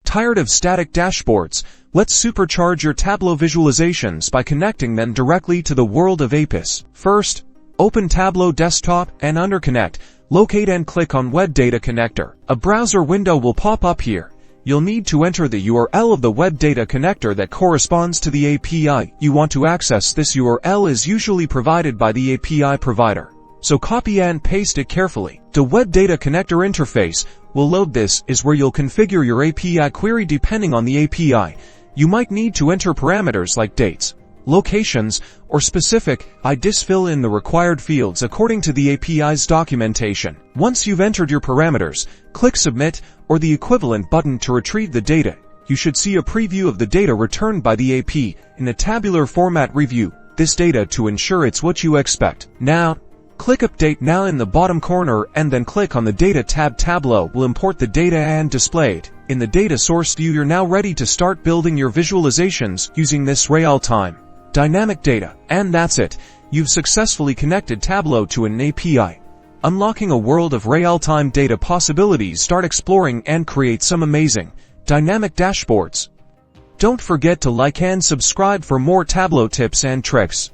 Tired of static dashboards? Let's supercharge your Tableau visualizations by connecting them directly to the world of Apis. First, open Tableau Desktop and under Connect, locate and click on Web Data Connector. A browser window will pop up here. You'll need to enter the URL of the Web Data Connector that corresponds to the API you want to access. This URL is usually provided by the API provider, so copy and paste it carefully. The Web Data Connector interface will load. This is where you'll configure your API query depending on the API. You might need to enter parameters like dates, locations, or specific IDs. Fill in the required fields according to the API's documentation. Once you've entered your parameters, click Submit or the equivalent button to retrieve the data. You should see a preview of the data returned by the AP in a tabular format. Review this data to ensure it's what you expect. Now, click Update Now in the bottom corner and then click on the Data tab. Tableau will import the data and display it in the data source view. You're now ready to start building your visualizations using this real-time dynamic data. And that's it. You've successfully connected Tableau to an API, unlocking a world of real-time data possibilities. Start exploring and create some amazing dynamic dashboards. Don't forget to like and subscribe for more Tableau tips and tricks.